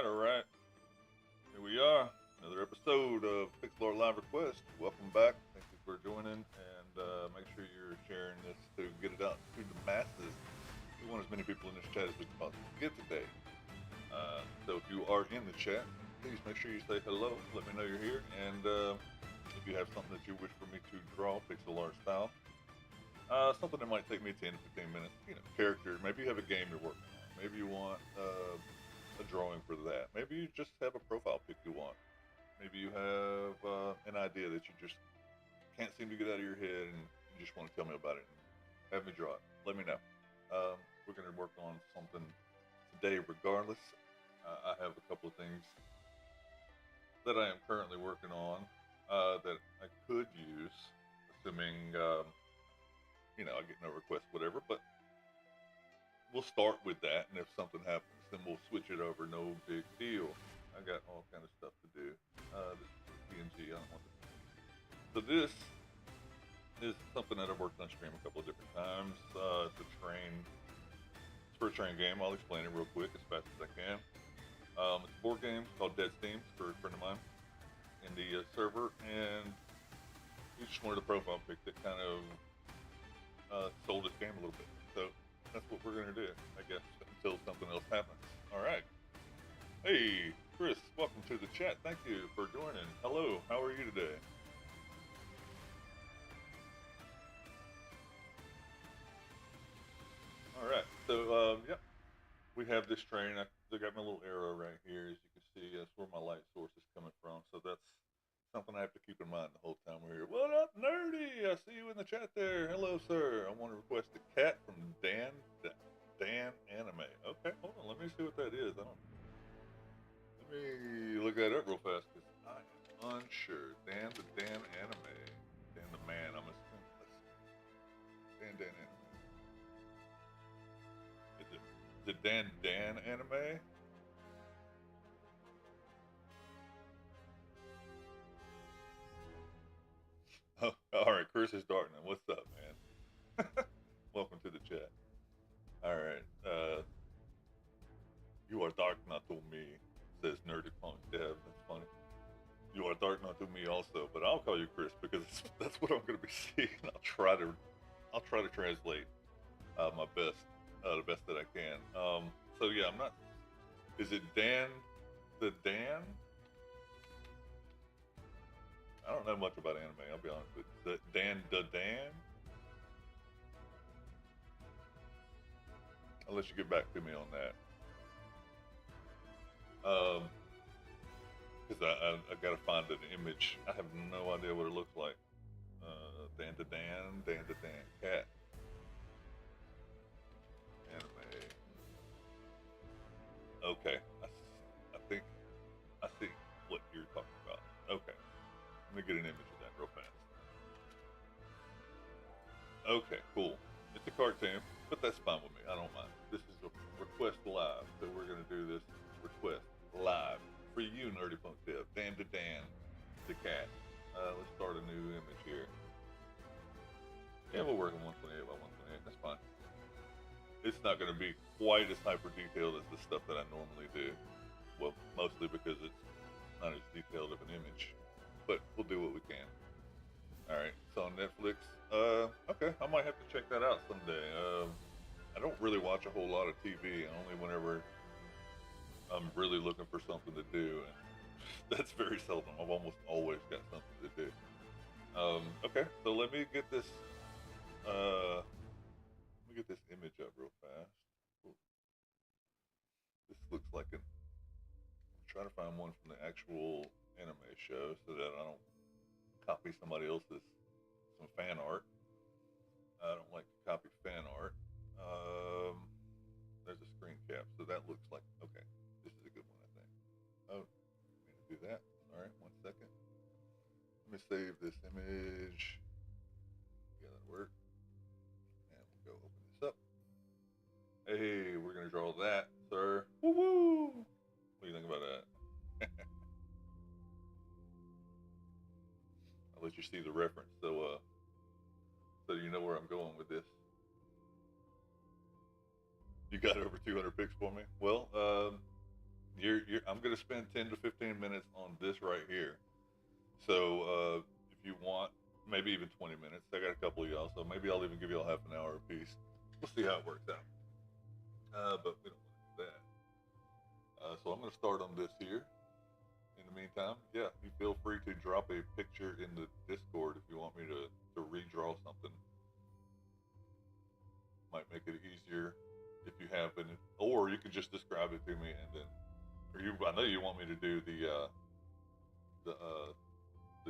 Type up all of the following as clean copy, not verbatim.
All right. Here we are, another episode of Pixel Art Live Request. Welcome back. Thank you for joining, and make sure you're sharing this to get it out to the masses. We want as many people in this chat as we can possibly get today. So if you are in the chat, please make sure you say hello. Let me know you're here, and if you have something that you wish for me to draw, pixel art style, something that might take me 10 to 15 minutes. Character. Maybe you have a game you're working on. Maybe you want a drawing for that. Maybe you just have a profile pic you want. Maybe you have an idea that you just can't seem to get out of your head and you just want to tell me about it and have me draw it. Let me know. We're going to work on something today regardless. I have a couple of things that I am currently working on that I could use, assuming, I get no requests, whatever, but we'll start with that, and if something happens, then we'll switch it over. No big deal. I got all kind of stuff to do. This is PNG. I don't want to. So this is something that I've worked on stream a couple of different times. It's it's for a train game. I'll explain it real quick as fast as I can. It's a board game called Dead Steam for a friend of mine in the server, and we just wanted a profile pic that kind of sold this game a little bit. So that's what we're going to do, I guess, until something else happens. All right. Hey, Chris, welcome to the chat. Thank you for joining. Hello, how are you today? All right, so, yep, we have this train. I got my little arrow right here. As you can see, that's where my light source is coming from. So that's something I have to keep in mind the whole time we're here. What up, Nerdy? I see you in the chat there. Hello, sir. I want to request a cat from Dan Anime. Okay, hold on. Let me see what that is. Let me look that up real fast because I am unsure. Dan Anime. Dan the man, I'm assuming. Dan Anime. Is it Dan Anime? Oh, all right, Chris is Dartman. What's up, man? Welcome to the chat. All right. You are dark not to me, says Nerdy Punk Dev. That's funny. You are dark not to me also, but I'll call you Chris because that's what I'm going to be seeing. I'll try to translate my best, the best that I can. So yeah, I'm not. Is it Dan? The Dan? I don't know much about anime. I'll be honest with you. Dan. I'll let you get back to me on that. Because I gotta find an image. I have no idea what it looks like. Dan, cat anime. Okay, I think I see what you're talking about. Okay, let me get an image of that real fast. Okay, cool. It's a cartoon, but that's fine with me. I don't mind. This is a request live, so we're gonna do this request live for you, Nerdy Punk Dev. Dan, the cat. Let's start a new image here. Yeah, we'll work on 128 by 128. That's fine. It's not going to be quite as hyper detailed as the stuff that I normally do. Well, mostly because it's not as detailed of an image, but we'll do what we can. All right, it's on Netflix. Okay, I might have to check that out someday. I don't really watch a whole lot of TV, only whenever I'm really looking for something to do, and that's very seldom. I've almost always got something to do. Okay, so let me get this. Let me get this image up real fast. Ooh. This looks like I'm trying to find one from the actual anime show so that I don't copy somebody else's some fan art. I don't like to copy fan art. There's a screen cap, so that looks like okay. This is a good one, I think. Oh, I need to do that. All right, 1 second. Let me save this image. Yeah, that'll work. And we'll go open this up. Hey, we're gonna draw that, sir. Woo woo! What do you think about that? I'll let you see the reference, so you know where I'm going with this. You got over 200 pics for me. Well, I'm gonna spend 10 to 15 minutes on this right here. So if you want, maybe even 20 minutes. I got a couple of y'all, so maybe I'll even give y'all half an hour apiece. We'll see how it works out. But we don't want to do that. So I'm gonna start on this here. In the meantime, yeah, you feel free to drop a picture in the Discord if you want me to redraw something. Might make it easier if you have an, or you could just describe it to me and then, or you, I know you want me to do the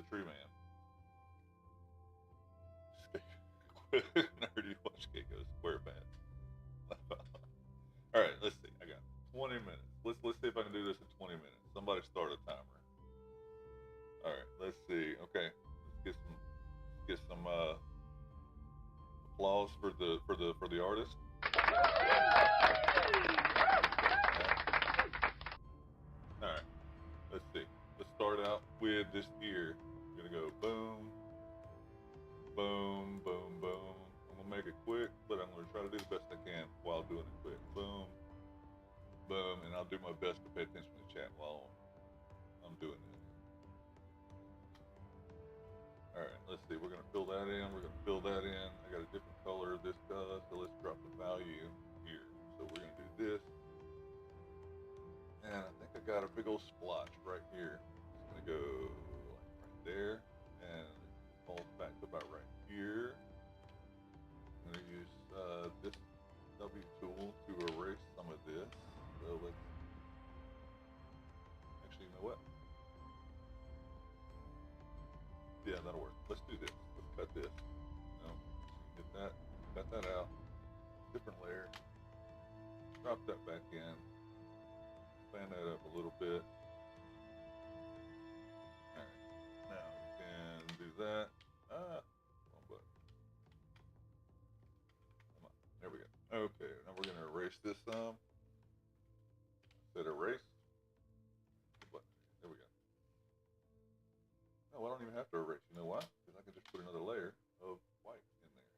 tree man. Nerdy watch Keiko square pants. All right, let's see. I got 20 minutes. Let's see if I can do this in 20 minutes. Somebody start a timer. All right, let's see. Okay, let's get some applause for the artist. All right, let's see. Let's start out with this ear. I'm gonna go boom, boom, boom, boom. I'm gonna make it quick, but I'm gonna try to do the best I can while doing it quick. Boom, boom, and I'll do my best to pay attention to the chat while I'm doing this. All right, let's see. We're gonna fill that in. We're gonna fill that in. I got a different color of this color, so let's drop the value here. So we're gonna do this, and I think I got a big old splotch right here. It's gonna go like right there, and it falls back to about right here. I'm gonna use this W tool to erase some of this. So let's actually, you know what? Yeah, that'll work. Let's do this. Let's cut this. No, get that. Cut that out. Different layer. Drop that back in. Fan that up a little bit. Alright. Now we can do that. Wrong button. Come on. There we go. Okay, now we're gonna erase this some. Said erase. But there we go. No, I don't even have to erase. You know why? Because I can just put another layer of white in there.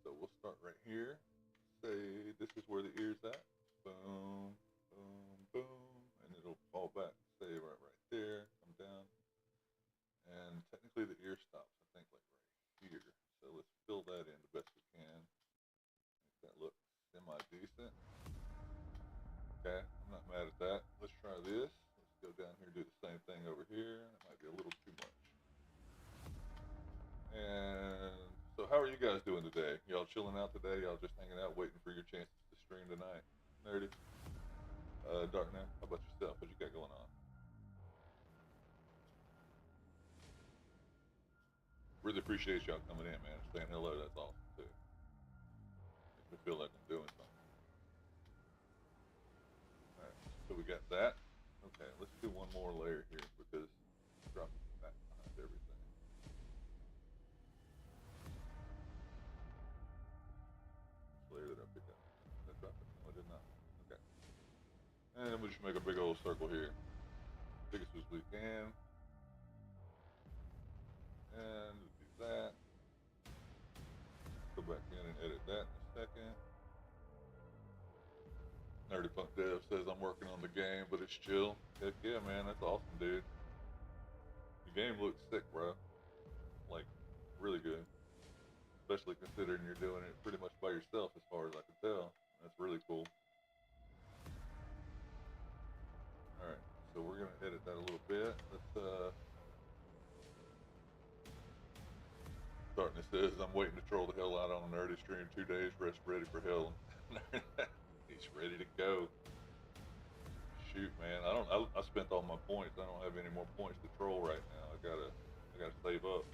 So we'll start right here. Say this is where the ear's at. Boom, boom, boom. And it'll fall back. Say right there. Come down. And technically the ear stops, I think, like right here. So let's fill that in the best we can. Make that look semi-decent. are you guys doing today? Y'all chilling out today? Y'all just hanging out, waiting for your chances to stream tonight? Nerdy. Dark Knight, how about yourself? What you got going on? Really appreciate y'all coming in, man. Saying hello, that's awesome too. Makes me feel like I'm doing something. Alright, so we got that. Okay, let's do one more layer here because I'm dropping back behind everything. This layer that I picked up. Did I drop it? No, I did not. Okay. And we just make a big old circle here. Biggest as we can. And do that. Go back in and edit that in a second. Nerdy Punk Dev says I'm working on the game, but it's chill. Heck yeah, man, that's awesome, dude. The game looks sick, bro. Like, really good. Especially considering you're doing it pretty much by yourself, as far as I can tell. That's really cool. Alright, so we're gonna edit that a little bit. Let's Darkness says, I'm waiting to troll the hell out on a nerdy stream. 2 days, rest ready for hell. He's ready to go. Shoot, man. I spent all my points. I don't have any more points to troll right now. I gotta save up.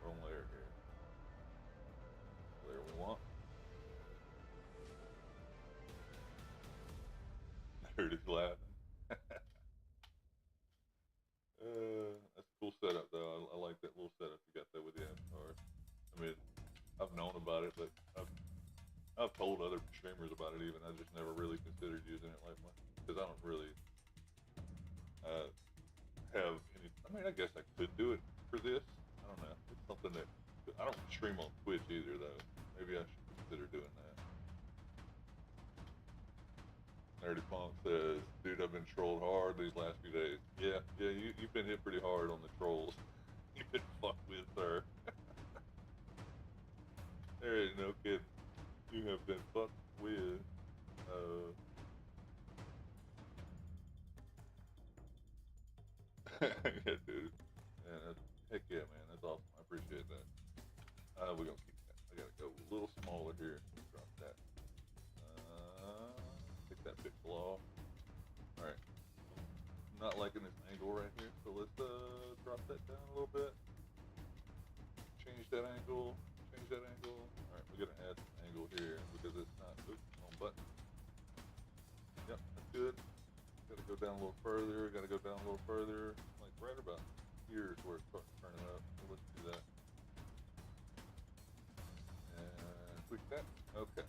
From layer here. Layer we want. Nerdy's laughing. That's a cool setup, though. I like that little setup you got there with the avatar. I mean, I've known about it, but I've told other streamers about it even. I just never really considered using it like much because I don't really have any. I mean, I guess I could do it for this. I don't know. It's something that I don't stream on Twitch either, though. Maybe I should consider doing that. Nerdy Punk says, dude, I've been trolled hard these last few days. Yeah, you've been hit pretty hard on the trolls. You've been fucked with, sir. There ain't no kidding. You have been fucked with. Yeah, dude. Man, heck yeah, man. That's awesome. I appreciate that. We're gonna keep that. I gotta go a little smaller here. Drop that. Take that pixel off. Alright. I'm not liking this angle right here, so let's drop that down a little bit. Change that angle. Change that angle. Alright, we're gonna add some angle here because it's not. Oops, wrong button. Yep, that's good. Gotta go down a little further. Gotta go down a little further. Like right about here is where it starts turning up. So let's do that. And tweak that. Okay.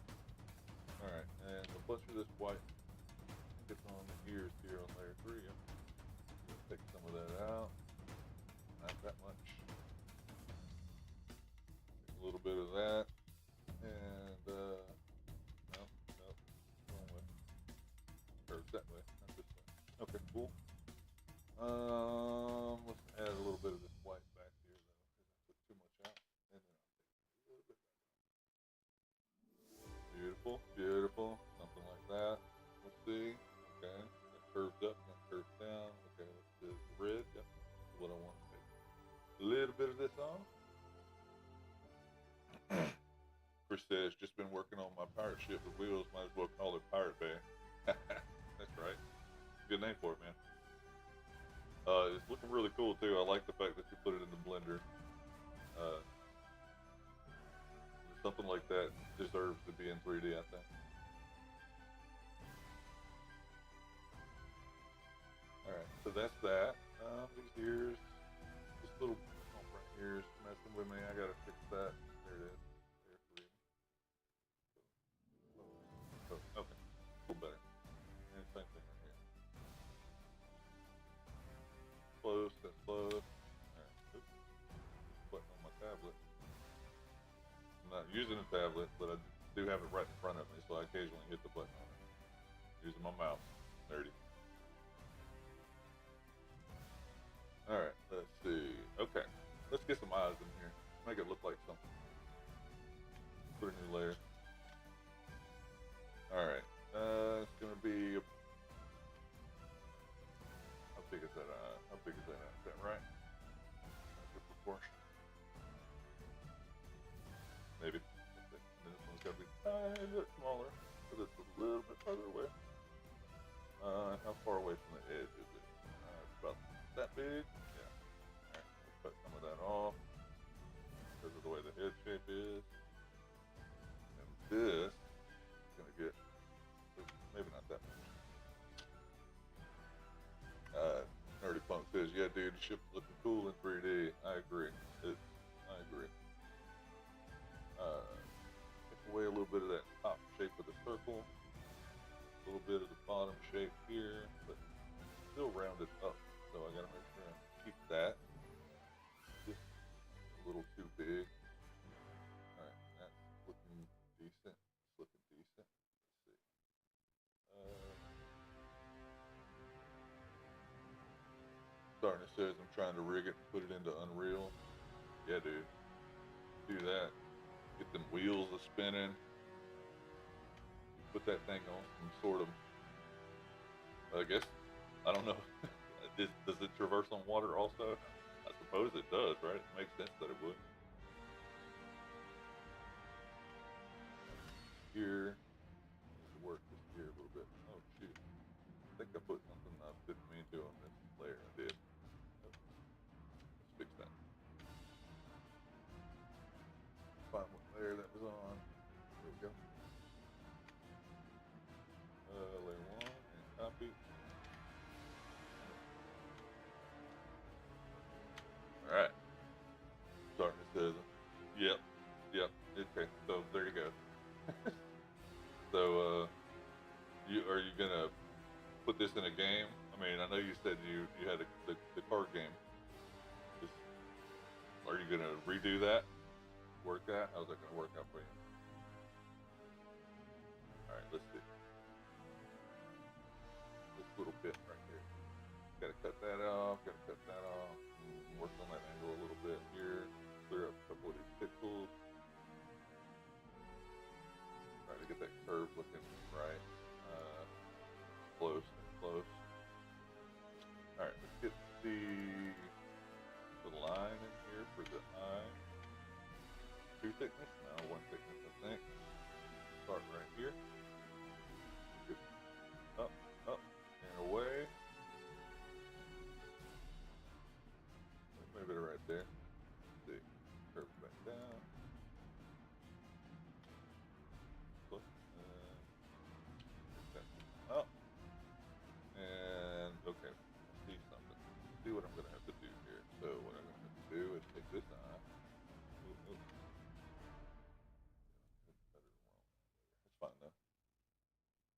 Alright, and a bunch of this white. I think it's on the ears here on layer 3. Yep. Take some of that out. Not that much. Take a little bit of that. And nope, wrong way. Curves that way, not this way. Okay, cool. Let's add a little bit of this white back here though, because I took too much out. And then I'll take a little bit back out. Beautiful, beautiful. Something like that. We'll see. Okay. That curved up, that curved down. Okay, let's do the red. Yep, that's what I want to take. A little bit of this on. Chris says, just been working on my pirate ship with wheels, might as well call it Pirate Bay. That's right. Good name for it, man. It's looking really cool too. I like the fact that you put it in the blender. Something like that deserves to be in 3D, I think. Alright, so that's that. These ears, this little bump right here is messing with me. I gotta fix that. There it is. Oh, okay. A little better. And same thing right here. Close, that's close. Alright, oops. Button on my tablet. I'm not using a tablet, but I do have it right in front of me, so I occasionally hit the button on it. Using my mouse. Nerdy. Alright, let's see. Okay. Let's get some eyes in here. Make it look like something. Put a new layer. Alright. It's gonna be. How big is that eye? How big is that eye? Is that right? That's a good proportion. a bit smaller, but it's a little bit further away. How far away from the edge is it? It's about that big. Yeah. Alright, we'll cut some of that off because of the way the head shape is. And this is gonna get maybe not that much. Nerdy Punk says, "Yeah, dude, the ship's looking cool in 3D." I agree. I agree. Take away a little bit of that top shape of the circle, a little bit of the bottom shape here, but still rounded up. So I gotta make sure I keep that. Just a little too big. All right, that's looking decent. It's looking decent. Let's see. Darkness says I'm trying to rig it and put it into Unreal. Yeah, dude. Do that. Get them wheels a spinning. Put that thing on some sort of, I guess, I don't know. Does it traverse on water also? I suppose it does, right? It makes sense that it would. Here, need to work this here a little bit. Oh shoot! I think I put something I didn't mean to on this layer. I did. Let's fix that. Find what layer that was on. There we go. Layer 1 and copy. Alright. Darkness says, yep. Okay, so there you go. So, are you gonna put this in a game? I mean, I know you said you had the card game. Are you gonna redo that? Work that? How's that gonna work out for you? Alright, let's see. This little bit right here. Gotta cut that off, work on that angle a little bit here, clear up a couple of these pixels. Try to get that curve looking right. Close and close. Alright, let's get the line in here for the eye. 2 thickness? No, 1 thickness I think. Start right here. Get up, and away. Move it right there. Let's see. Curve back down. Look. Up. And okay. See something. See what I'm gonna have to do here. So what I'm gonna have to do is take this eye. It's fine though.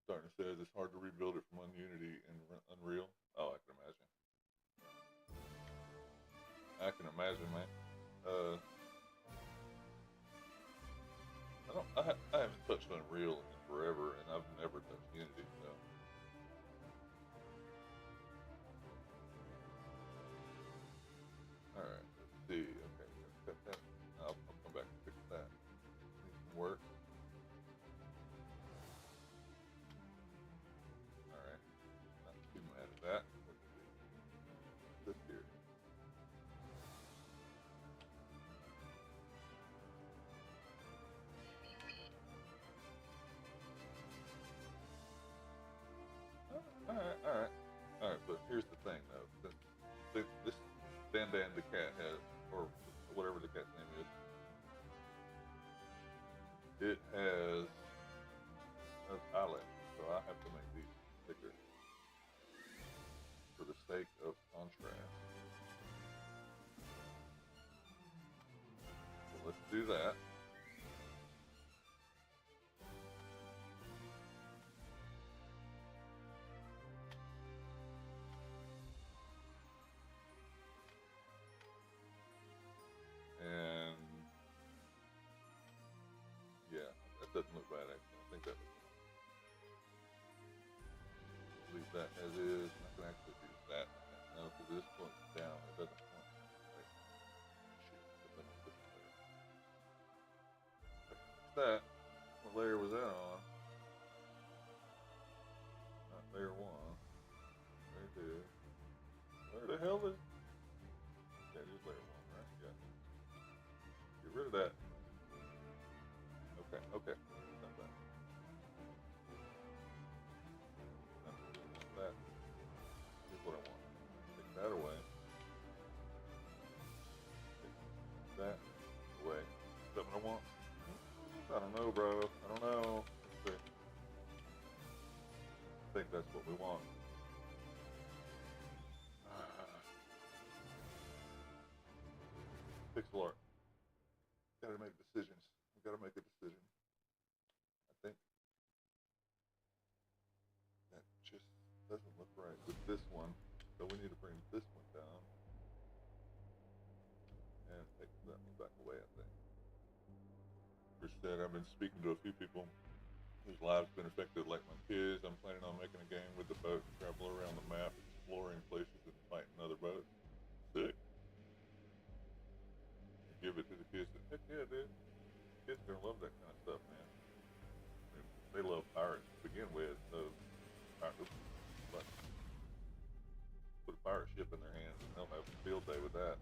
Darkness says it's hard to rebuild it from Unity and Unreal. Oh, I can imagine. I can imagine, man. I haven't touched Unreal in forever, and I've never touched Unity, so. Alright, let's see. Okay, let's cut that. I'll come back and fix that. Need some work. Alright, not too mad at that. Let's see. This here. Alright, but here's the thing though. This Dan the cat has, or whatever the cat's name is, it has eyelashes, so I have to make these thicker for the sake of contrast. So let's do that. And yeah, that doesn't look bad actually. I think that looks fine. Leave that as is. I can actually do that. No, because this points down. It doesn't point. Wait. Shoot. Let me put it there. That. What layer was that on? Not layer 1. Layer 2. Where the hell is? Yeah, just layer 1, right? Yeah. Get rid of that. Okay. Not bad. think that's what we want. Pixel art. Gotta make decisions. We gotta make a decision. I think that just doesn't look right with this one. So we need to bring this one down and take that one back away, I think. Instead, I've been speaking to a few people whose lives have been affected, like my kids. I'm planning on making a game with the boat, travel around the map, exploring places and fighting other boats. Sick. Give it to the kids. Heck yeah, dude. Kids are gonna love that kind of stuff, man. I mean, they love pirates to begin with, so but put a pirate ship in their hands and they'll have a field day with that.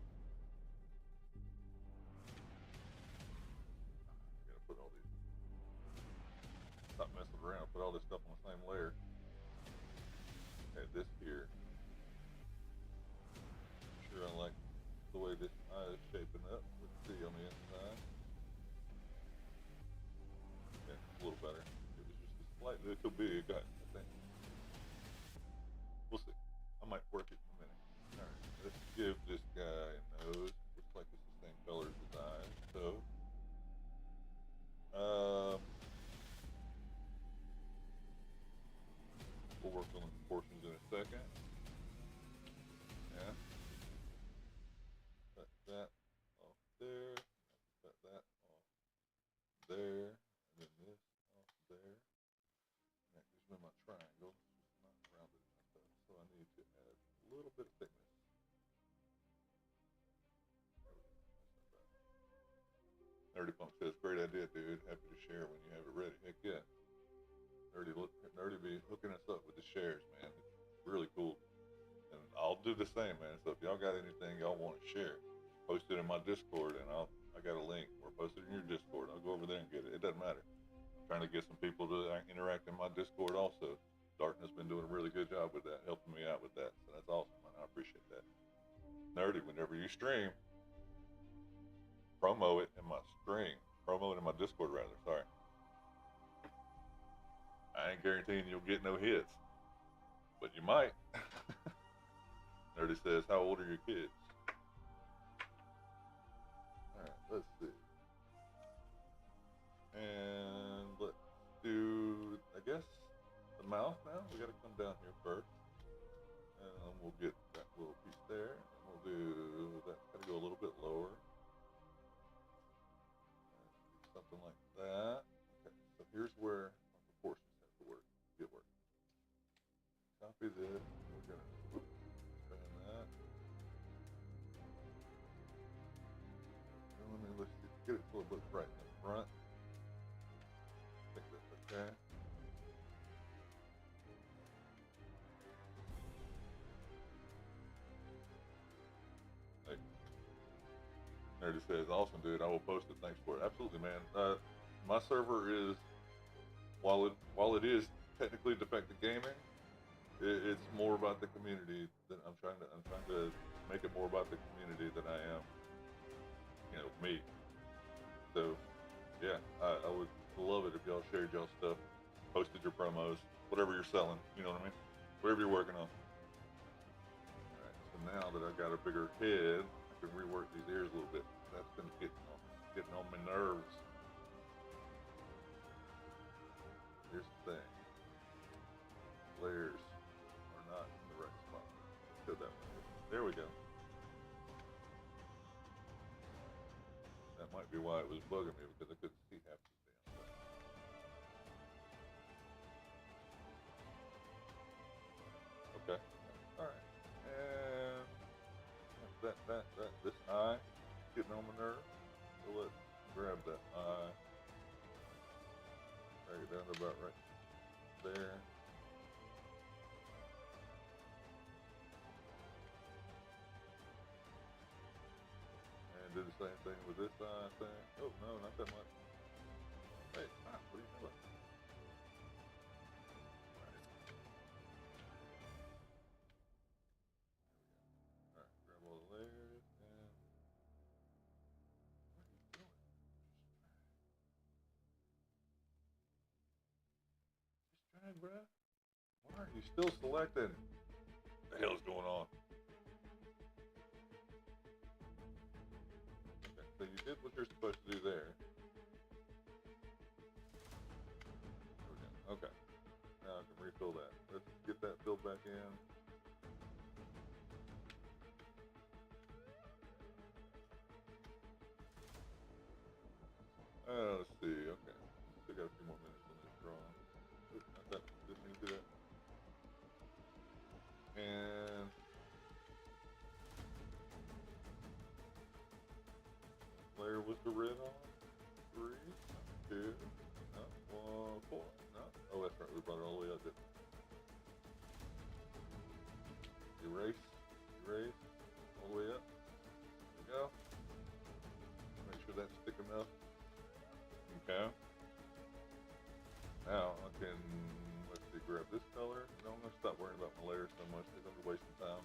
I'm gonna put all these. Stop messing around. Put all this stuff on the same layer. Add this here. Sure, I like the way this eye is shaping up. Let's see on the inside. Yeah, a little better. It was just a slightly too big, I think. We'll see. I might work it in a minute. Alright, let's give this guy a nose. Looks like it's the same color as his eyes. So, we'll work on the proportions in a second. Yeah. Cut that off there. Cut that off there. And then this off there. And that gives me my triangle. It's not rounded enough, so I need to add a little bit of thickness. Nerdy Punk says, great idea, dude. Happy to share when you have it ready. Heck yeah. Nerdy be hooking us up with the shares, man. It's really cool. And I'll do the same, man. So if y'all got anything y'all want to share, post it in my Discord, and I got a link, or post it in your Discord. I'll go over there and get it. It doesn't matter. I'm trying to get some people to interact in my Discord also. Darkness been doing a really good job with that, helping me out with that. So that's awesome, man. I appreciate that. Nerdy, whenever you stream, promo it in my stream. Promo it in my Discord, rather. Sorry. I ain't guaranteeing you'll get no hits, but you might. Nerdy says, how old are your kids? Alright, let's see. And let's do, I guess, the mouth now. We gotta come down here first. And we'll get that little piece there. And we'll do that. Gotta go a little bit lower. Something like that. Okay, so here's where our proportions have to work. Get work. Copy this. We're gonna expand that. And let's get it so it looks right in the front. I think that's okay. Nerdy says, awesome, dude. I will post it. Thanks for it. Absolutely, man. My server is, while it is technically Defected Gaming, it's more about the community than I'm trying to make it more about the community than I am, me. So, yeah, I would love it if y'all shared y'all stuff, posted your promos, whatever you're selling. You know what I mean? Whatever you're working on. All right. So now that I've got a bigger head, I can rework these ears a little bit. That's been getting on my nerves. Here's the thing. Layers are not in the right spot. Let's go that way. There we go. That might be why it was bugging me, because I couldn't see half the damn thing. Okay. Alright. And this eye getting on my nerves. So let's grab that eye. Drag it down to about right there. And do the same thing with this eye thing. Oh no, not that much. Hey, stop, what are you doing? Alright, grab all the layers and what are you doing? Just drag, bruh. Why? Why are you still selecting? What the hell is going on? Okay, so you did what you're supposed to do there. Okay. Now I can refill that. Let's get that filled back in. Let's see. Okay. Still got a few more minutes on this drawing. Oops, not that. Didn't mean to do that. And layer was the red on? 3, 2, no, 1, 4, no. Oh, that's right. We brought it all the way up, didn't we? Erase, erase, all the way up. There we go. Make sure that's thick enough. Okay. Now I can, let's see, grab this color. No, I'm going to stop worrying about my layers so much because I'm wasting time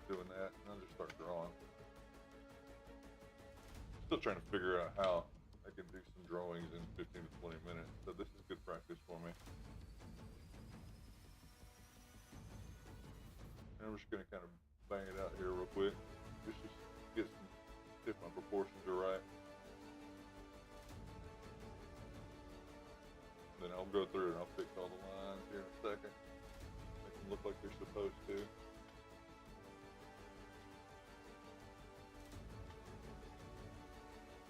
doing that. And I'll just start drawing. Still trying to figure out how I can do some drawings in 15 to 20 minutes. So this is good practice for me. And I'm just going to kind of bang it out here real quick. Just get some, if my proportions are right. Then I'll go through and I'll fix all the lines here in a second. Make them look like they're supposed to.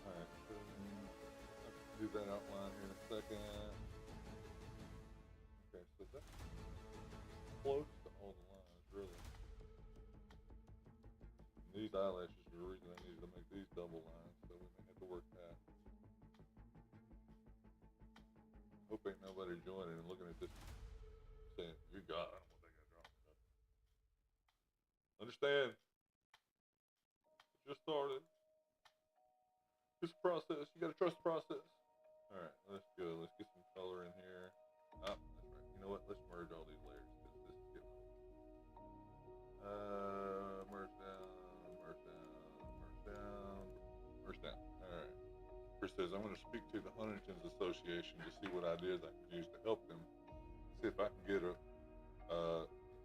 Alright, so I'll do that outline here in a second. Okay, so that's close to all the lines, really. And these eyelashes are the reason I needed to make these double lines, so we may have to work that. Hope ain't nobody joining and looking at this saying, "You got, I don't want that guy drawing." Understand? It just started. It's a process. You gotta trust the process. Alright, let's go. Let's get some color in here. Ah, that's right. You know what? Let's merge all these layers because this is getting old. Merge down, merge down, merge down, merge down. Alright. Chris says, I'm going to speak to the Huntington's Association to see what ideas I can use to help them. See if I can get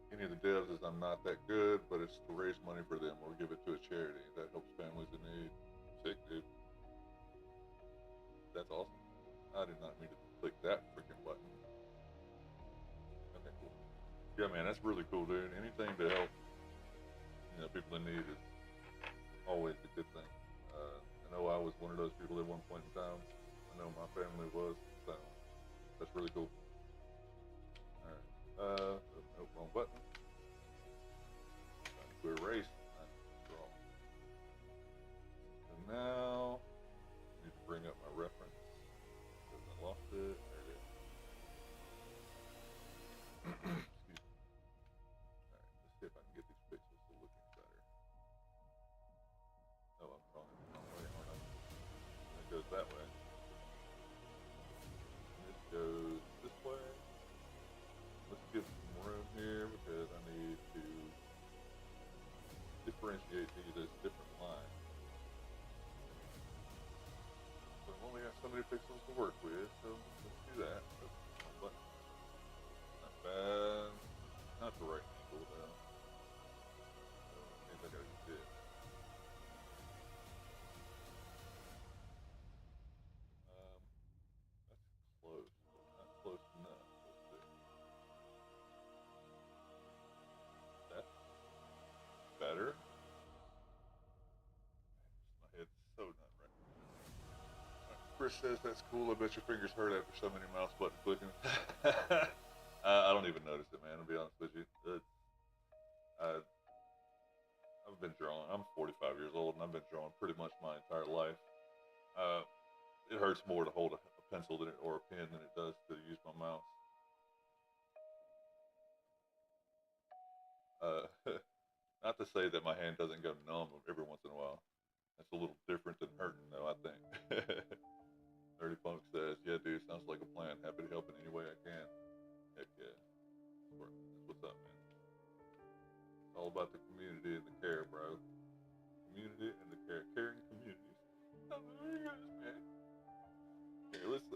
any of the devs, as I'm not that good, but it's to raise money for them or give it to a charity that helps families in need. Sick, dude. That's awesome. I did not mean to click that freaking button. Okay, cool. Yeah, man, that's really cool, dude. Anything to help, people in need is always a good thing. I know I was one of those people at one point in time. I know my family was, so that's really cool. Alright, nope, wrong button. Time to erase, not draw. So now, I need to bring up my reference, because I lost it. There it is. Excuse me. Alright, let's see if I can get these pixels to looking better. Oh, I'm wrong way, aren't I? It goes that way. And this goes this way. Let's give some room here because I need to differentiate these as different lines. So I've only got so many pixels to work with, so let's do that. But not bad. Not the right angle though. So it means I gotta do this. That's close, but not close enough. Let's see. That's better. My head's so not right. Chris says that's cool. I bet your fingers hurt after so many mouse button clicking. I don't even notice it, man. I'll be honest with you. I've been drawing. I'm 45 years old, and I've been drawing pretty much my entire life. It hurts more to hold a pencil or a pen than it does to use my mouse. Not to say that my hand doesn't go numb every once in a while. That's a little different than hurting, though, I think. Nerdy Punk says, yeah, dude, sounds like a plan. Happy to help in any way I can. Heck yeah. That's what's up, man. It's all about the community and the care, bro. Community and the care. Caring communities. Oh, there you go, man. Here, let's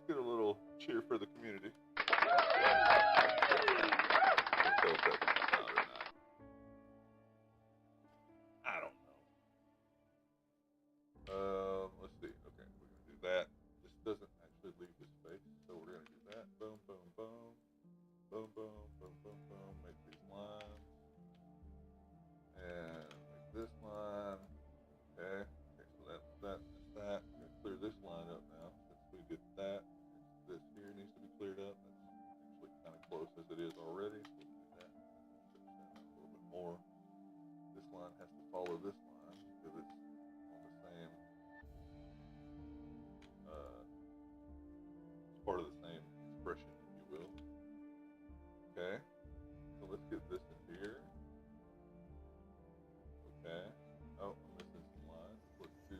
get a little cheer for the community. Let's go if that comes out or not. I don't know. Let's see. Okay, we're gonna do that. This doesn't actually leave the space, so we're gonna do that. Boom, boom, boom, boom, boom, boom, boom, boom. Make these lines, and make this line. Okay. Okay. So that's that. That's that. We're gonna clear this line up now since we did that. This here needs to be cleared up. That's actually kind of close as it is already. So we'll do that. Stretch that out a little bit more. This line has to follow this line because it's on the same. It's part of the same expression, if you will. Okay. So let's get this in here. Okay. Oh, I'm missing some lines. Let's do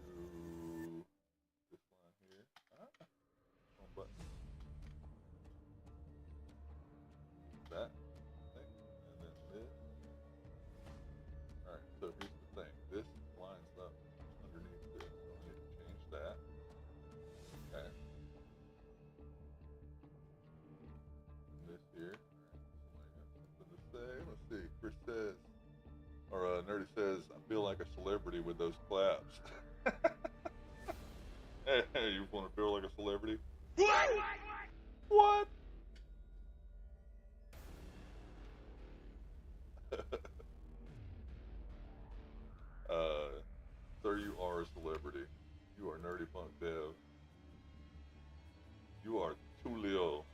this line here. Wrong button. That thing, and then this. Alright, so here's the thing. This lines up underneath this, so I need to change that. Okay. And this here. Alright, somebody got something to say. Let's see. Chris says, or Nerdy says, I feel like a celebrity with those claps. Hey, you want to feel like a celebrity? What? Sir, you are a celebrity. You are Nerdy Punk Dev. You are Tulio.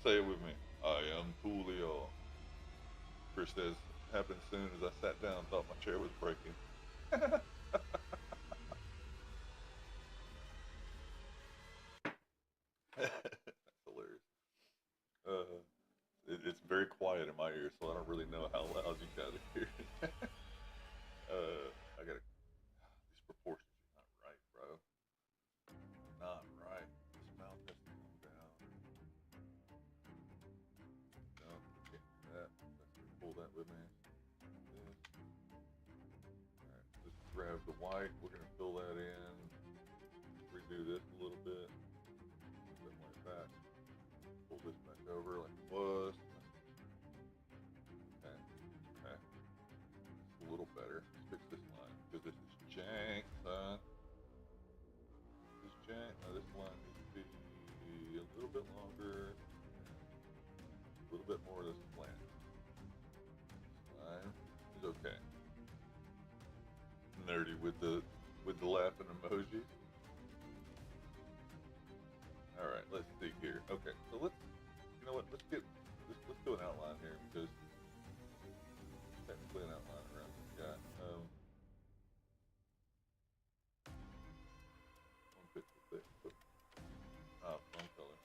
Say it with me. I am Tulio. Chris says, happened as soon as I sat down, thought my chair was breaking. That's hilarious. It's very quiet in my ear, so I don't really know how loud you guys hear it. I gotta. These proportions are not right, bro. Not right. This mouth has to come down. No, I can't do that. Let's pull that with me. This. Alright, just grab the white. We're gonna fill that in. Redo this a little bit. Put that white back. Pull this back over like it was. Okay. Okay. It's a little better. Let's fix this line because this is jank, son. This is jank. Now this line needs to be a little bit longer. A little bit more of this slant. This line is okay. Nerdy with the laughing emojis. All right, let's see here. Okay, so let's, you know what? Let's do an outline here because technically an outline around this guy. 156. Wrong color.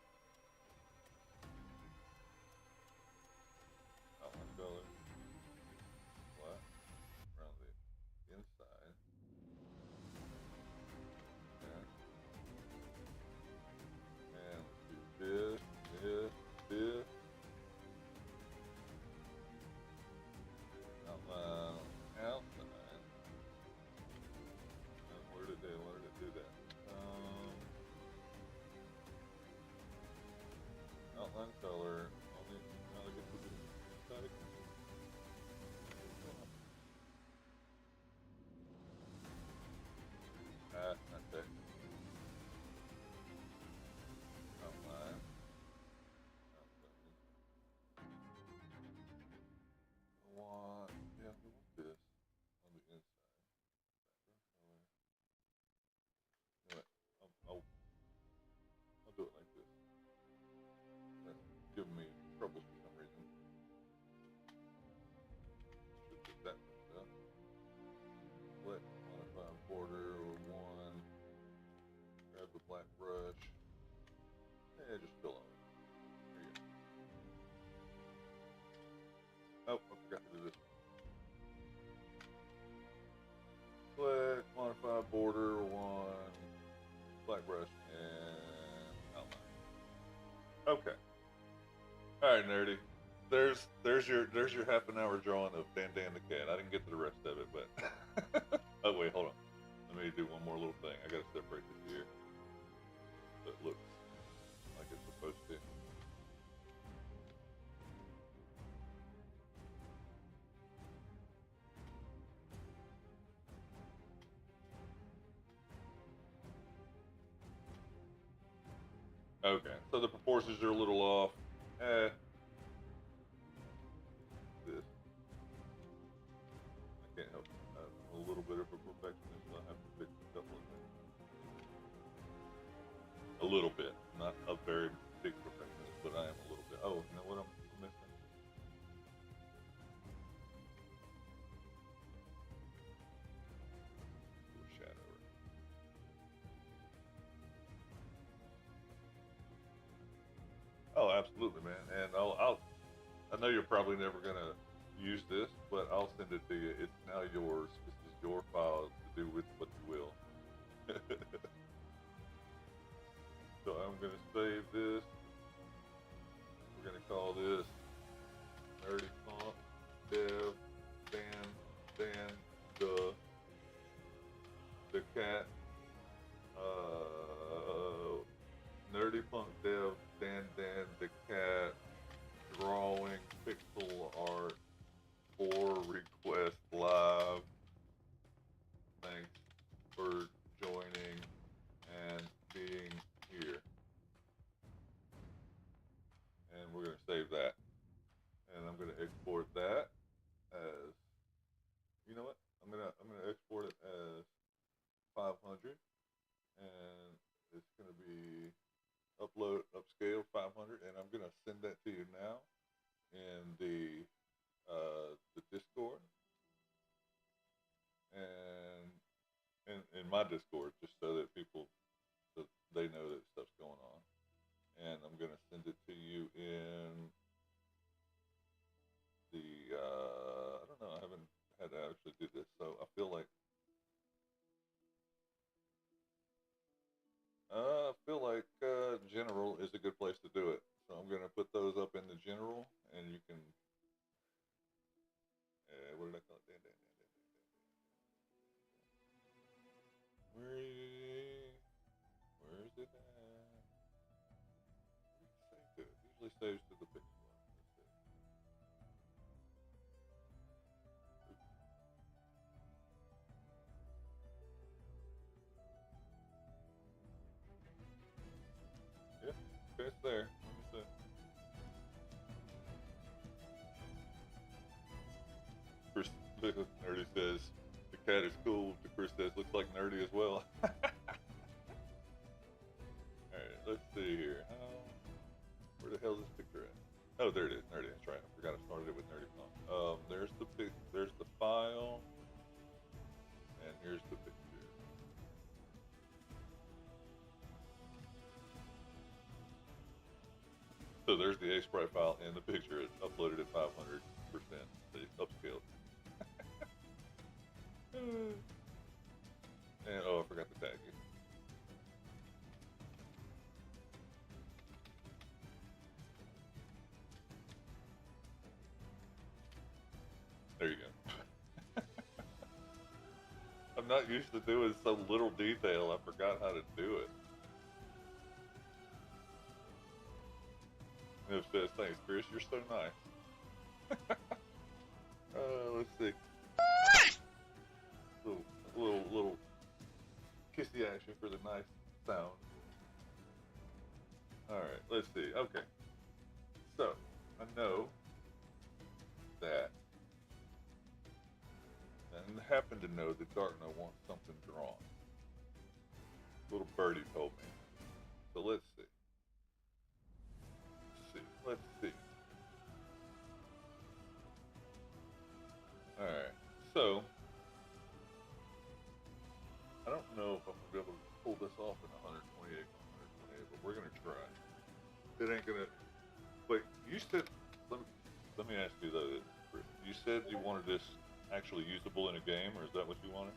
Outline color. Black around the inside. Okay. And let's do this. Outline outside. Where did it do that? Outline color. Only now I get to the static. Okay. Outline. We want this on the inside. You know what? I'll do it like this. That's giving me troubles for some reason. Should get that fixed up. Select modify border or one. Grab the black brush. And just fill on it. There you go. Oh, I forgot to do this. Select modify border one. Black brush and outline. Okay. All right, Nerdy. There's your half an hour drawing of Dan the cat. I didn't get to the rest of it, but oh wait, hold on. Let me do one more little thing. I gotta separate this here so it looks Okay, so the proportions are a little off. This I can't help. I'm a little bit of a perfectionist, so I have to fix a couple of things. A little bit, not a very big perfectionist, but I am a little bit. Oh, you know what I'm missing? Foreshadow. Oh, absolutely, man. And I know you're probably never gonna use this, but I'll send it to you. It's now yours. This is your file to do with what you will. So I'm gonna save this. We're gonna call this Nerdy Font Dev Dan the cat. Nerdy Punk Dev Dan the cat drawing pixel art for request live. Thanks for joining and being here. And we're gonna save that. And I'm gonna export that as, you know what? I'm gonna export it as 500, and it's gonna be upscale 500, and I'm gonna send that to you now in the Discord and in my Discord, just so that people, so they know that stuff's going on. And I'm gonna send it to you in the I don't know. I haven't had to actually do this, so I feel like general is a good place to do it. So I'm gonna put those up in the general, and you can. What did I call it? Where is it at? Save to it. Usually saves to the pixel. Yeah, okay, it's there. Let me see. Chris Nerdy says the cat is cool. Chris says looks like Nerdy as well. Alright, let's see here. Where the hell is this picture at? Oh, there it is. Nerdy. That's right. I forgot I started it with Nerdy Font. There's the file, and here's the picture. So there's the Sprite file and the picture. It's uploaded at 500%. They upscaled. And oh, I forgot to tag you. There you go. I'm not used to doing so little detail. I forgot how to do it. And it says, thanks, Chris. You're so nice. Let's see. Little kissy action for the nice sound. All right, let's see. Okay, so I know that, and happen to know that Darkno wants something drawn. Little birdie told me. So let's see. Let's see. All right. So I don't know if I'm gonna be able to pull this off in 128, but we're gonna try. It ain't gonna. Wait, you said. Let me ask you though. You said you wanted this actually usable in a game, or is that what you wanted?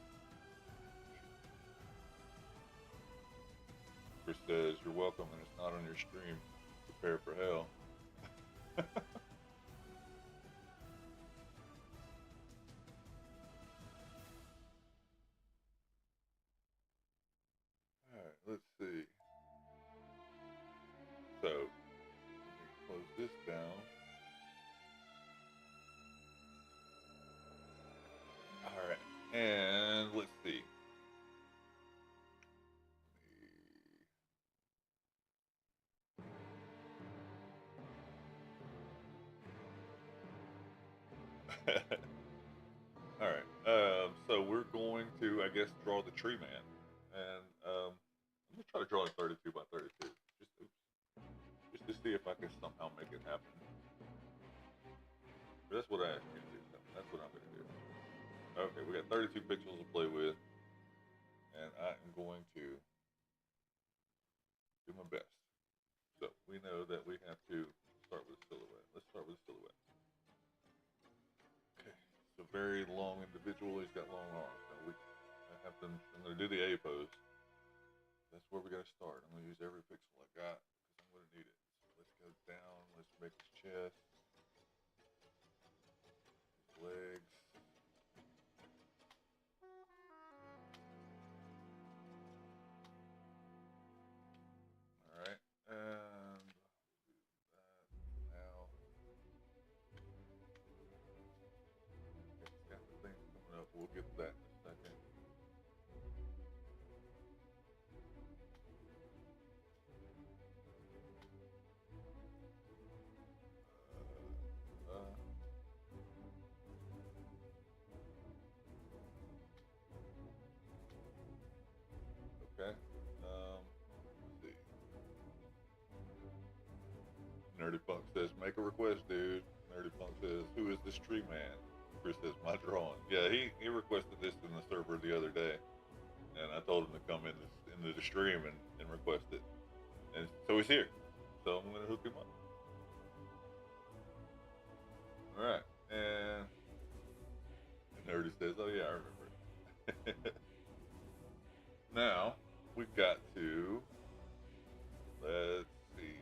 Chris says you're welcome, and it's not on your stream. Prepare for hell. All right, let's see. So let me close this down. All right, and let's see. All right. So we're going to, I guess, draw the tree man, and I'm gonna try to draw a 32 by 32, just to see if I can somehow make it happen. But that's what I asked you to do. So that's what I'm gonna do. Okay, we got 32 pixels to play with, and I am going to do my best. So we know that we have to start with a silhouette. Let's start with a silhouette. Okay, so very long individual. He's got long arms. Now I'm going to do the A pose. That's where we got to start. I'm going to use every pixel I got because I'm going to need it. So let's go down. Let's make his chest, his legs. All right, and that now. Okay, it's got the things coming up. We'll get to that in a second. Okay. Let's see. Nerdy Punk says, make a request, dude. Nerdy Punk says, who is this tree man? Chris says, my drawing. Yeah, he requested this in the server the other day, and I told him to come into the stream and request it. And so he's here. So I'm going to hook him up. All right. And Nerdy says, oh, yeah, I remember. Now, we've got to, let's see.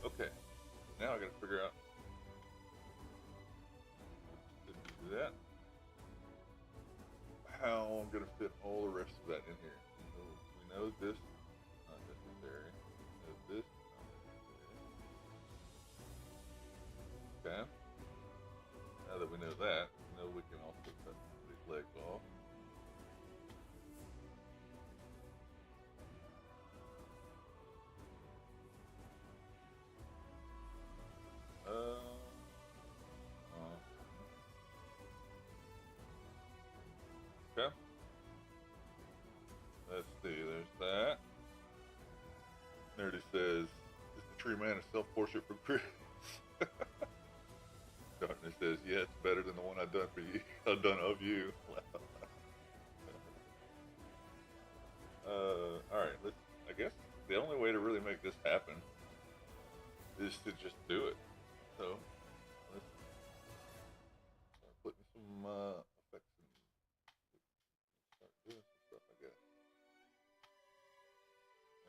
Okay, now I got to figure out do that. How I'm gonna fit all the rest of that in here. So we know this not necessary. We know this not necessary. Okay. Now that we know that, we know we can also cut these legs off. Okay. Let's see, there's that. Nerdy says, is the tree man a self-portrait from Chris? Darkness says, yeah, it's better than the one I've done for you. I've done of you. Alright, I guess the only way to really make this happen is to just do it. So, let's start putting some effects in. Start doing some stuff, I guess.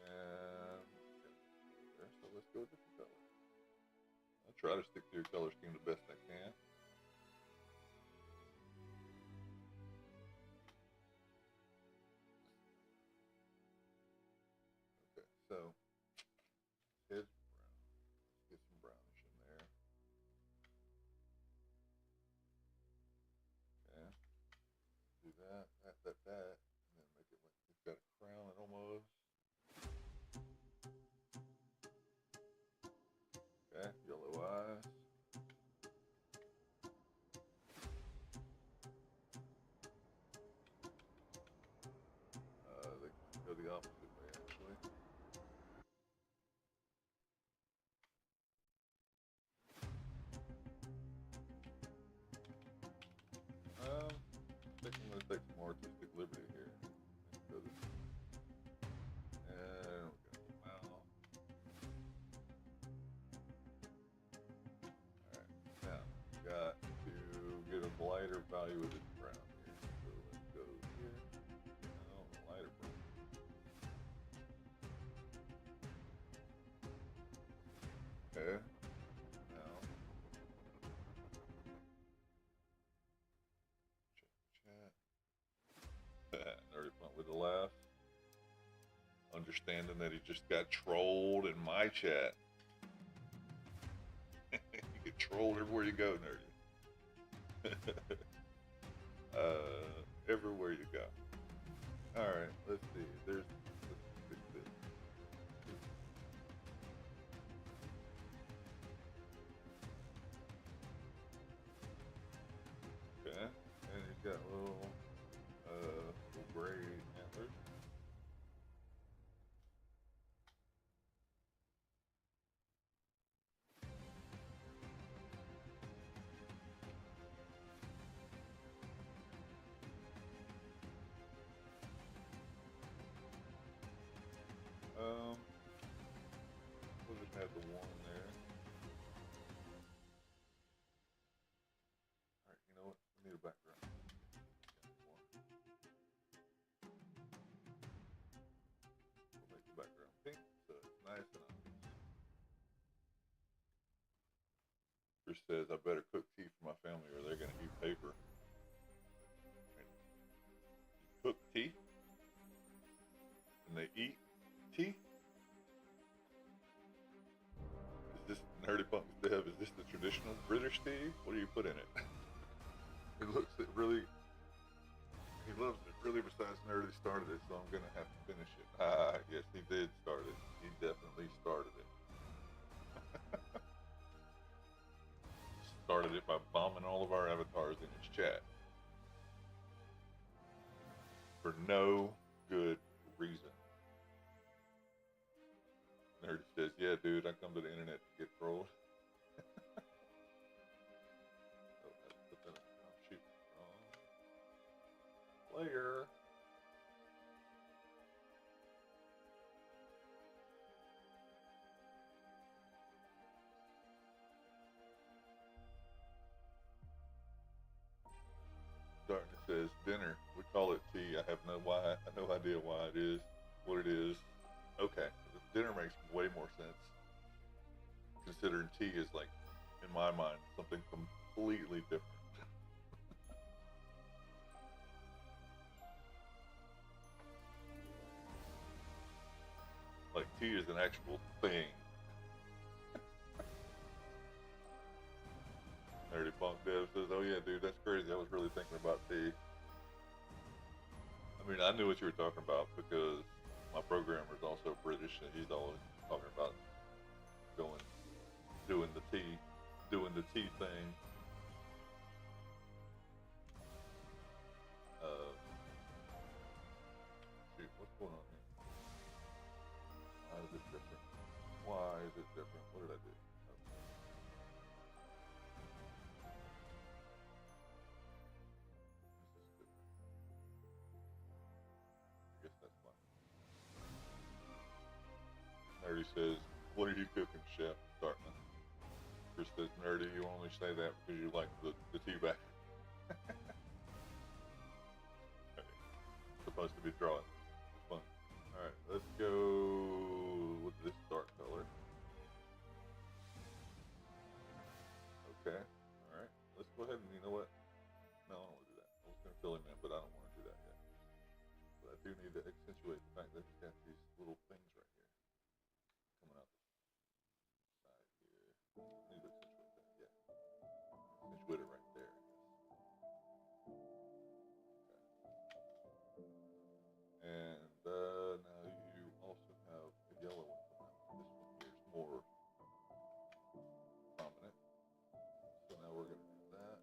And there, so let's go with different colors. I'll try to stick to your color scheme the best I can. Okay, so here's brown. Let's get some brownish in there. Okay, do that, and then make it like it's got a crown almost. Okay, yellow eyes. They go the opposite way, actually. I think I'm going to take some more artistic liberty here. Go this way. And we got the mouth. Alright, now got to get a lighter value of this brown here. So let's go here. No, lighter brown. Okay. Now, chat. Nerdy Punk with a laugh. Understanding that he just got trolled in my chat. You get trolled everywhere you go, Nerdy. Everywhere you go. Alright, let's see. Let's fix this. Chris says, I better cook tea for my family or they're going to eat paper. Cook tea? And they eat tea? Is this Nerdy Punk's Dev? Is this the traditional British tea? What do you put in it? It looks it really. He loves it really. Besides, Nerdy started it, so I'm gonna have to finish it. Ah, yes, he did start it. He definitely started it. Started it by bombing all of our avatars in his chat for no good reason. Nerdy says, "Yeah, dude, I come to the internet to get trolled." Player. Darkness says dinner. We call it tea. I have no idea why it is what it is. Okay, dinner makes way more sense. Considering tea is like, in my mind, something completely different. Like tea is an actual thing. Nerdy Punk Dev says, "Oh yeah, dude, that's crazy. I was really thinking about tea." I mean, I knew what you were talking about because my programmer is also British, and he's always talking about doing the tea thing. Shoot, what's going on here? Why is it different? Why is it different? What did I do? I guess that's fine. Nerdy says, "What are you cooking, Chef?" Dartmouth. Chris says, "Nerdy, you only say that because you like the tea bag." Okay. Supposed to be drawing. It's fun. Alright, let's go with this dark color. Okay. Alright. Let's go ahead and, you know what? No, I don't want to do that. I was going to fill him in, but I don't want to do that yet. But I do need to accentuate the fact that he's got these little things right here coming out the side here. I need to accentuate that, yeah. Accentuate it right there, I guess. Okay. And now you also have the yellow one coming out. This one here is more prominent. So now we're going to do that.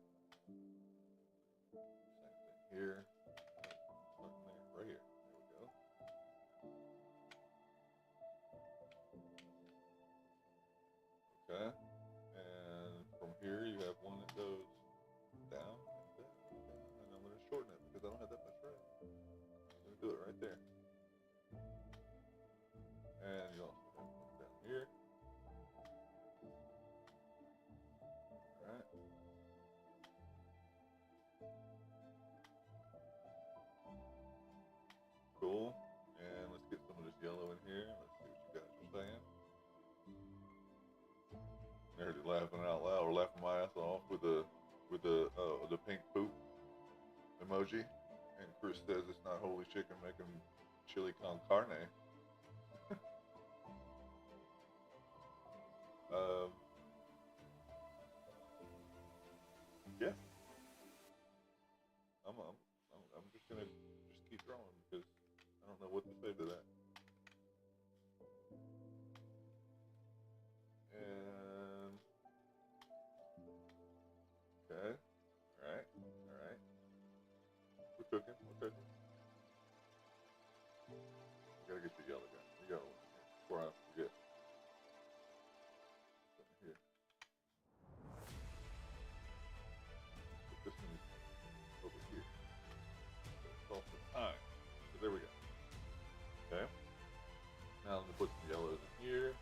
Same thing here. Starting there, right here. There we go. Okay. And from here you have one that goes down and down and down. And I'm going to shorten it because I don't have that much room. I'm going to do it right there. And you also have one down here. Alright. Cool. And let's get some of this yellow in here. Let's see what you guys are saying. Nerdy laughing out loud or laughing my ass off with the pink poop emoji. And Chris says it's not holy chicken making chili con carne. Yeah. I'm just gonna keep drawing because I don't know what to say to that. And okay, all right. We're cooking. I gotta get your yellow gun. The yellow one here before I forget. Something here. Put this one over here. So it's off the time. So there we go. Okay. Now I'm gonna put some yellows in here.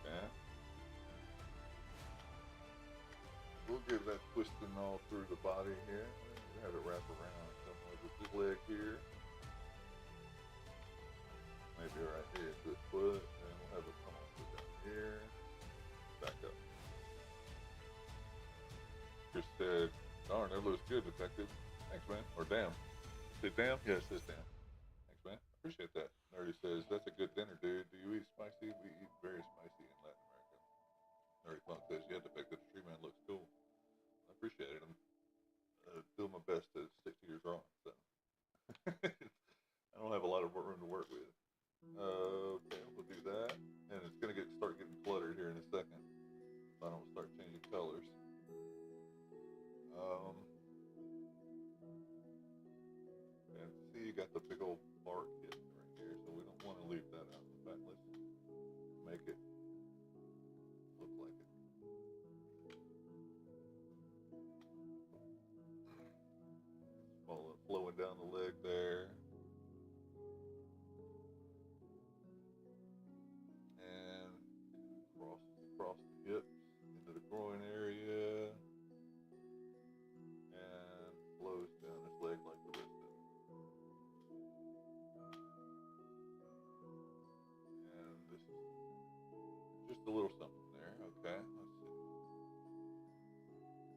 Okay. We'll give that twisting all through the body here. We have it wrap around somewhere with this leg here. Maybe right here to his foot, and we'll have it come on to down here. Back up. Chris said, darn, that looks good, Defected. Thanks, man. Or damn. Is it damn? Yeah, it says damn. Thanks, man. Appreciate that. Nerdy says, that's a good dinner, dude. Do you eat spicy? We eat very spicy in Latin America. Nerdy Funk says, yeah, Defected. The tree man looks cool. I appreciate it. I'm doing my best to stick to your drawing, so. I don't have a lot of room to work with. Okay, we'll do that. And it's going to start getting cluttered here in a second. I don't start changing colors. And see, you got the big old bark hidden right here, so we don't want to leave that out. In fact, let's make it look like it. Flowing down the leg there. And across the hips into the groin area. And flows down his leg like the rest of it. And this is just a little something there. Okay, let's see.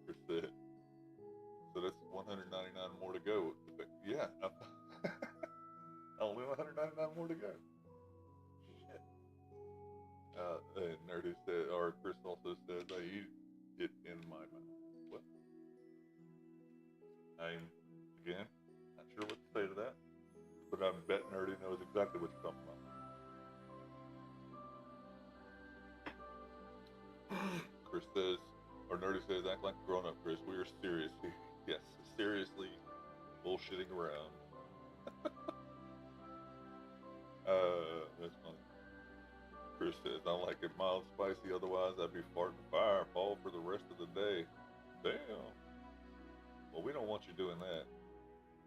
Here's it. So that's 199 more to go. Yeah. Only 199 more to go. Shit. And Nerdy said, or Chris also says, I eat it in my mouth. What? I'm, again, not sure what to say to that. But I bet Nerdy knows exactly what you're talking about. Chris says, or Nerdy says, act like a grown up, Chris. We are serious here. Yes, seriously bullshitting around. That's funny. Chris says, I like it mild spicy, otherwise I'd be farting fireball for the rest of the day. Damn. Well, we don't want you doing that.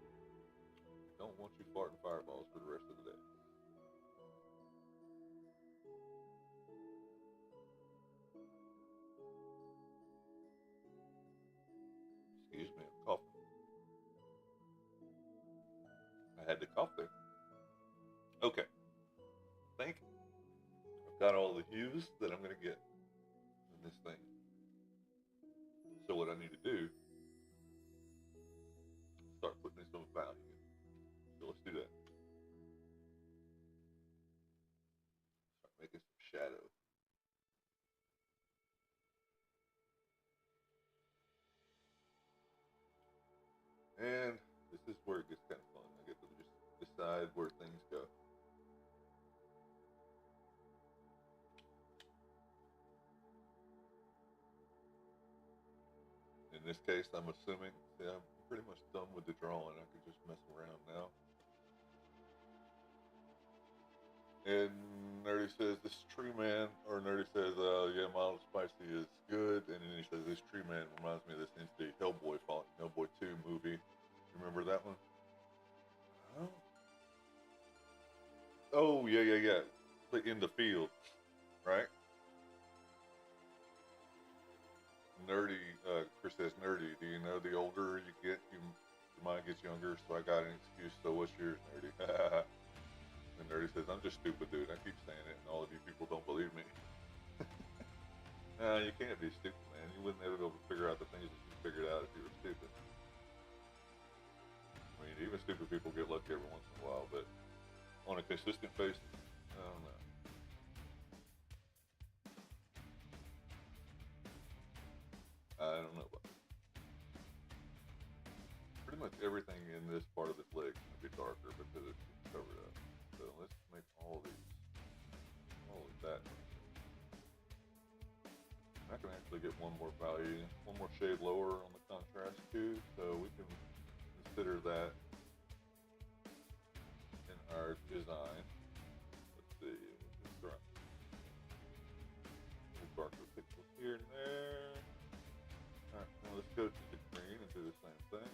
We don't want you farting fireballs for the rest of the day. Excuse me, I'm coughing. I had to cough there. Okay. I think I've got all the hues that I'm going to get in this thing. So what I need to do is start putting in some value. So let's do that. Start making some shadow. And this is where it gets kind of fun. I get to just decide where things go. In this case, I'm assuming, see, I'm pretty much done with the drawing. I can just mess around now. And Nerdy says, this tree man, or Nerdy says, yeah, mild spicy is good. And then he says, this tree man reminds me of this NC Hellboy 2 movie. Remember that one? Oh, yeah. In the field, right? Nerdy, Chris says, Nerdy, do you know the older you get, your mind gets younger, so I got an excuse, so what's yours, Nerdy? And Nerdy says, I'm just stupid, dude. I keep saying it, and all of you people don't believe me. Nah, you can't be stupid, man. You wouldn't ever be able to figure out the things that you figured out if you were stupid. I mean, even stupid people get lucky every once in a while, but on a consistent basis, I don't know. I don't know about that. Pretty much everything in this part of his leg is going to be darker because it's covered up. So let's make all of that. I can actually get one more value, one more shade lower on the contrast too, so we can consider that in our design. Let's see, darker pixels here and there. Alright, now let's go to the green and do the same thing.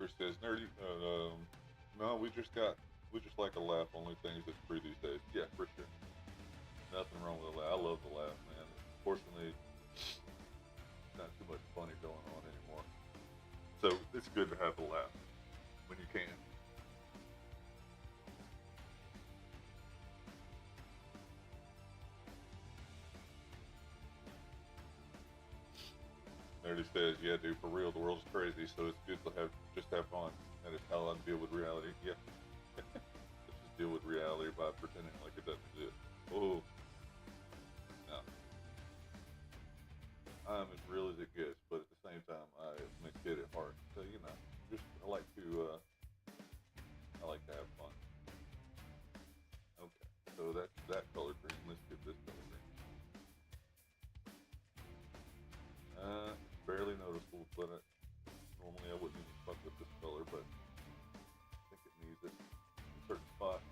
Chris says, nerdy. No, we just like a laugh. Only things that's free these days. Yeah, for sure. Nothing wrong with a laugh. I love the laugh, man. Fortunately, not too much funny going on anymore. So it's good to have a laugh when you can. Nerdy says, yeah, dude, for real, the world's crazy, so it's good to just have fun. That is how I deal with reality. Yeah. Let's just deal with reality by pretending like it doesn't exist. Oh, no. I'm as real as it gets, but at the same time, I am a kid at heart. So, just I like to have fun. Okay, so that's that color green. Let's get this color green. Barely noticeable, but normally I wouldn't even fuck with this color, but I think it needs it in certain spots.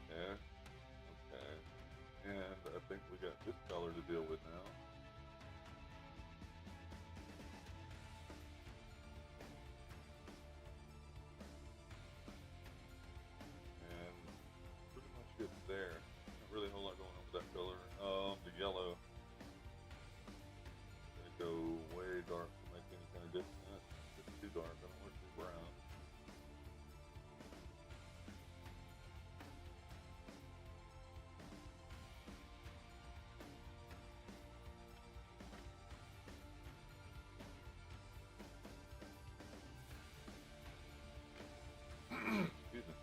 Yeah, okay. And I think we got this color to deal with now. And pretty much it there. Not really a whole lot going on with that color. The yellow. Gonna go way dark to make any kind of difference. It's too dark. I don't want it too brown. Excuse me.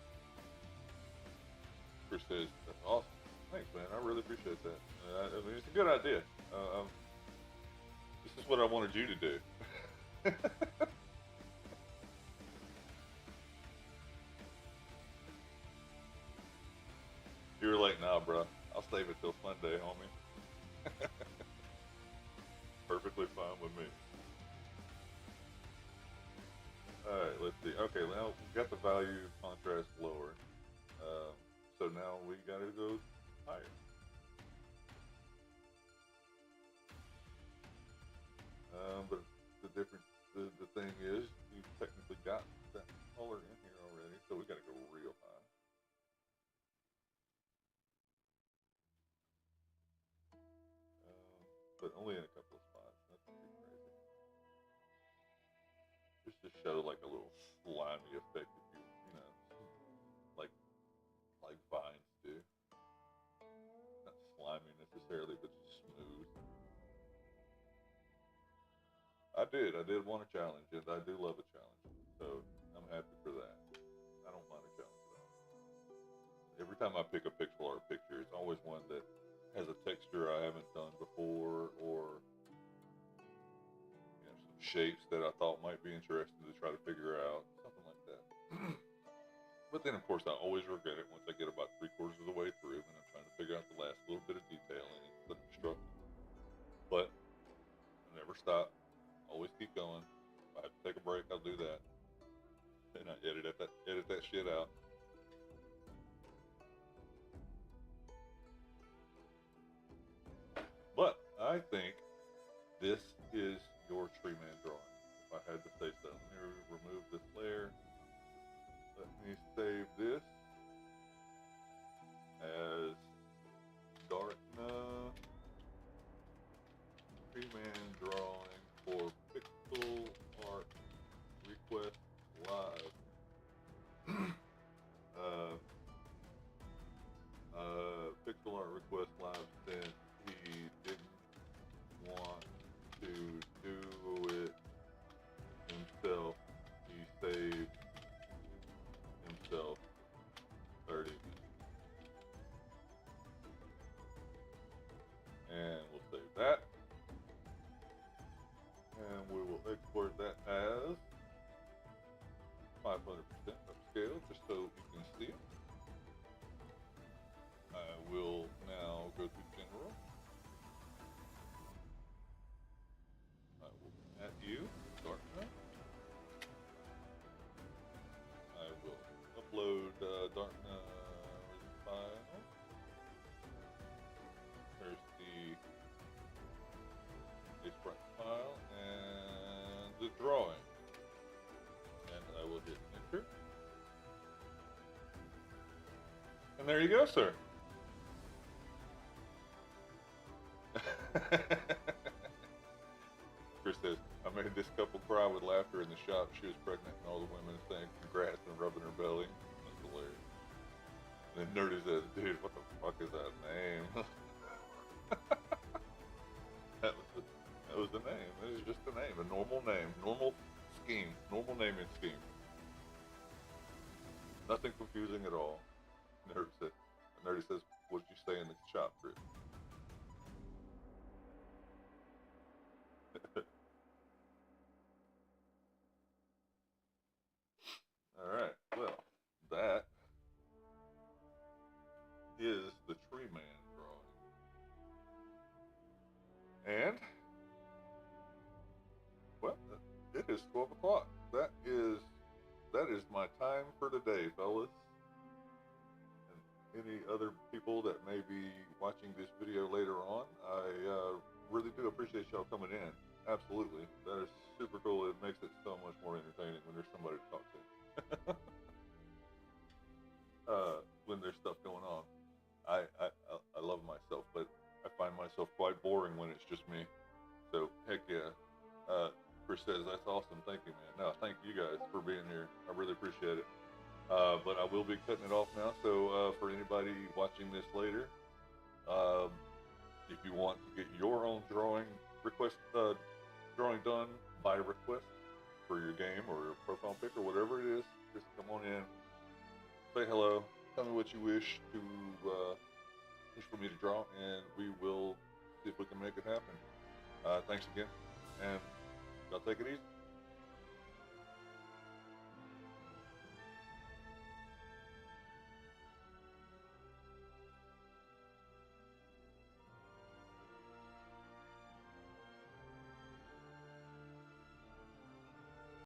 Chris says, that's awesome. Thanks, man. I really appreciate that. I mean, it's a good idea. This is what I wanted you to do. You were like, nah, bro. I'll save it till Sunday, homie. Perfectly fine with me. Alright, let's see. Okay, now we got the value contrast lower. So now we gotta go higher. But the difference, the thing is, you've technically got that color in here already, so we gotta go real high. But only in a couple of spots. Nothing too crazy. Just to show like a little slimy effect, if like vines do. Not slimy necessarily, but just smooth. I did want a challenge, and I do love a challenge, so I'm happy for that. I don't mind a challenge at all. Every time I pick a pixel art picture, it's always one that has a texture I haven't done before, or some shapes that I thought might be interesting to try to figure out, something like that. But then, of course, I always regret it once I get about 3/4 of the way through, and I'm trying to figure out the last little bit of detail, and it's the struggle. But I never stop. Always keep going. If I have to take a break, I'll do that, and I edit that shit out. But I think this is your tree man drawing. If I had to say so, let me remove this layer. Let me save this as Darkna Tree Man drawing for Pixel Art Request Live. Pixel Art Request Live since he didn't want to do it himself. He saved himself 30 minutes. And we'll save that. And we will export that as 500% upscale, just so you can see it. I will now go to general. I will And there you go, sir. Chris says, I made this couple cry with laughter in the shop. She was pregnant and all the women saying congrats and rubbing her belly. That's hilarious. And then Nerdy says, dude, what the fuck is that name? that was the name. It was just a name, a normal name, normal scheme, normal naming scheme. Nothing confusing at all. Nerdy says, what did you say in the shop, Chris? Alright, well, that is the Tree Man drawing. And, well, it is 12 o'clock. That is my time for today, fellas. And any other people that may be watching this video later on, I really do appreciate y'all coming in. Absolutely. That is super cool. It makes it so much more entertaining when there's somebody to talk to. When there's stuff going on. I love myself, but I find myself quite boring when it's just me. So, heck yeah. Chris says, that's awesome. Thank you, man. No, thank you guys for being here. I really appreciate it. But I will be cutting it off now. So, for anybody watching this later, if you want to get your own drawing done by request for your game or your profile pic or whatever it is, just come on in, say hello, tell me what you wish for me to draw, and we will see if we can make it happen. Thanks again, and y'all take it easy.